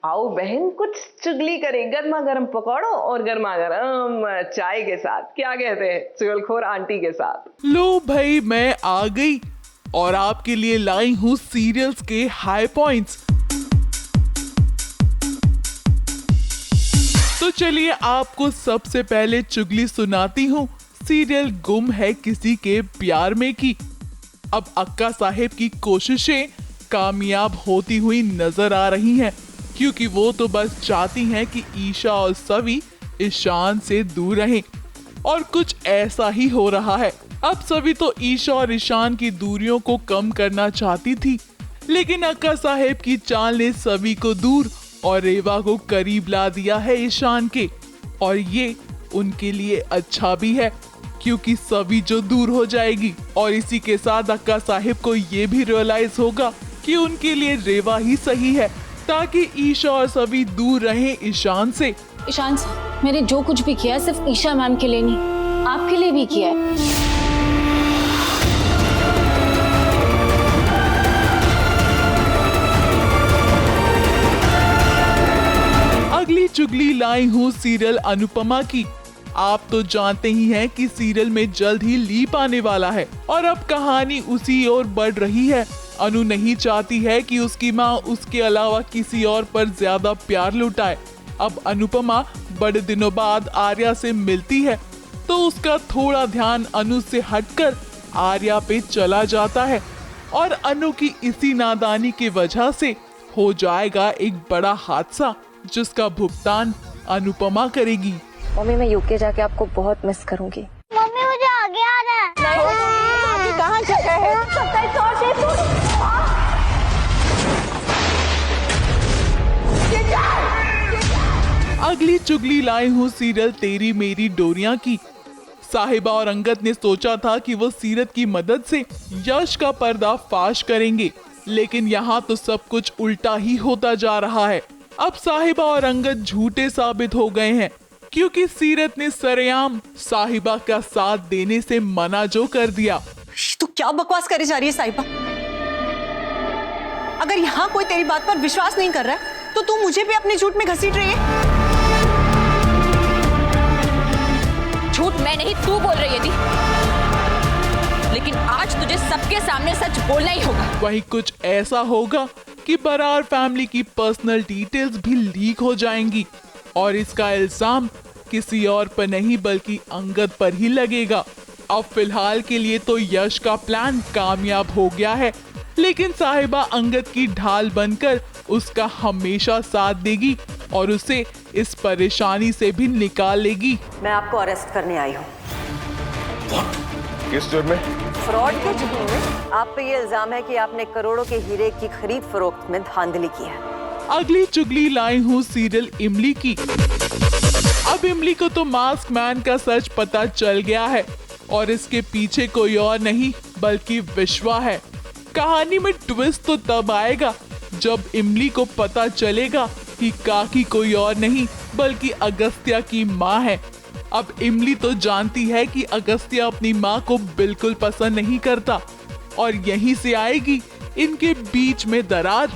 आओ बहन, कुछ चुगली करें गर्मा गर्म पकौड़ों और गर्मा गर्म चाय के साथ। क्या कहते हैं चुगलखोर आंटी के साथ? लो भाई, मैं आ गई और आपके लिए लाई हूँ सीरियल्स के हाई पॉइंट्स। तो चलिए आपको सबसे पहले चुगली सुनाती हूँ सीरियल गुम है किसी के प्यार में की। अब अक्का साहेब की कोशिशें कामयाब होती हुई नजर आ रही हैं, क्योंकि वो तो बस चाहती हैं कि ईशा और सवी ईशान से दूर रहें, और कुछ ऐसा ही हो रहा है। अब सभी तो ईशा और ईशान की दूरियों को कम करना चाहती थी, लेकिन अक्का साहेब की चाल ने सभी को दूर और रेवा को करीब ला दिया है ईशान के। और ये उनके लिए अच्छा भी है, क्योंकि सभी जो दूर हो जाएगी, और इसी के साथ अक्का साहेब को ये भी रियलाइज होगा कि उनके लिए रेवा ही सही है, ताकि ईशा और सभी दूर रहें ईशान से। ईशान से मैंने जो कुछ भी किया है सिर्फ ईशा मैम के लिए नहीं, आपके लिए भी किया है। अगली चुगली लाई हूँ सीरियल अनुपमा की। आप तो जानते ही हैं कि सीरियल में जल्द ही लीप आने वाला है, और अब कहानी उसी ओर बढ़ रही है। अनु नहीं चाहती है कि उसकी माँ उसके अलावा किसी और पर ज्यादा प्यार लुटाए। अब अनुपमा बड़े दिनों बाद आर्या से मिलती है, तो उसका थोड़ा ध्यान अनु से हटकर आर्या पे चला जाता है, और अनु की इसी नादानी की वजह से हो जाएगा एक बड़ा हादसा, जिसका भुगतान अनुपमा करेगी। मम्मी, मैं यूके जाके आपको बहुत मिस करूंगी। मम्मी मुझे आगे आना है। नहीं, कहाँ जगह है? अगली चुगली लाए हूँ सीरियल तेरी मेरी डोरियां की। साहिबा और अंगद ने सोचा था कि वो सीरत की मदद से यश का पर्दा फाश करेंगे, लेकिन यहाँ तो सब कुछ उल्टा ही होता जा रहा है। अब साहिबा और अंगद झूठे साबित हो गए हैं, क्योंकि सीरत ने सरेआम साहिबा का साथ देने से मना जो कर दिया। तू क्या बकवास करे जा रही है साहिबा? अगर यहाँ कोई तेरी बात पर विश्वास नहीं कर रहा है, तो तू मुझे भी अपने झूठ में घसीट रही है। झूठ मैं नहीं तू बोल रही है दी, लेकिन आज तुझे सबके सामने सच बोलना ही होगा। वही कुछ ऐसा होगा कि बरार फैमिली की पर्सनल डिटेल्स भी लीक हो जाएंगी, और इसका इल्जाम किसी और पर नहीं बल्कि अंगद पर ही लगेगा। अब फिलहाल के लिए तो यश का प्लान कामयाब हो गया है, लेकिन साहिबा अंगद की ढाल बनकर उसका हमेशा साथ देगी और उसे इस परेशानी से भी निकाल लेगी। मैं आपको अरेस्ट करने आई हूँ। किस जुर्म में? फ्रॉड के जुर्म में। आप पे ये इल्जाम है कि आपने करोड़ों के हीरे की खरीद फरोख्त में धांधली की है। अगली चुगली लाई हूँ सीरियल इमली की। अब इमली को तो मास्क मैन का सच पता चल गया है, और इसके पीछे कोई और नहीं बल्कि विश्वा है। कहानी में ट्विस्ट तो तब आएगा जब इमली को पता चलेगा कि काकी कोई और नहीं बल्कि अगस्त्या की माँ है। अब इमली तो जानती है कि अगस्त्या अपनी माँ को बिल्कुल पसंद नहीं करता, और यहीं से आएगी इनके बीच में दरार।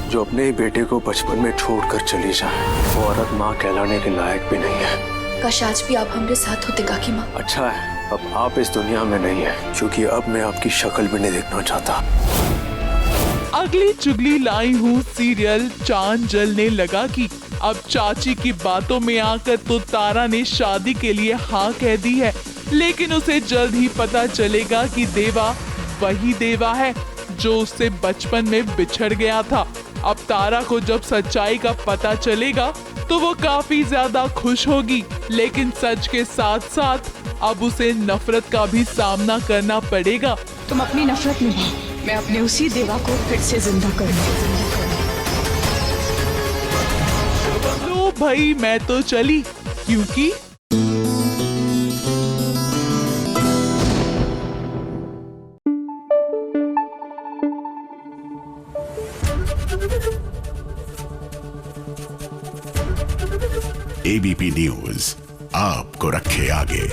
जो अपने ही बेटे को बचपन में छोड़कर चली जाए, वो औरत माँ कहलाने के लायक भी नहीं है। काश आज भी आप हमारे साथ होते काकी माँ। अच्छा है अब आप इस दुनिया में नहीं है, क्योंकि अब मैं आपकी शक्ल भी नहीं देखना चाहता। अगली चुगली लाई हूँ सीरियल चांद जलने लगा की। अब चाची की बातों में आकर तो तारा ने शादी के लिए हाँ कह दी है, लेकिन उसे जल्द ही पता चलेगा कि देवा वही देवा है जो उससे बचपन में बिछड़ गया था। अब तारा को जब सच्चाई का पता चलेगा तो वो काफी ज्यादा खुश होगी, लेकिन सच के साथ साथ अब उसे नफरत का भी सामना करना पड़ेगा। तुम अपनी नफरत निभाओ, मैं अपने उसी देवा को फिर से जिंदा करूंगी। लो भाई मैं तो चली, क्योंकि एबीपी न्यूज आपको रखे आगे।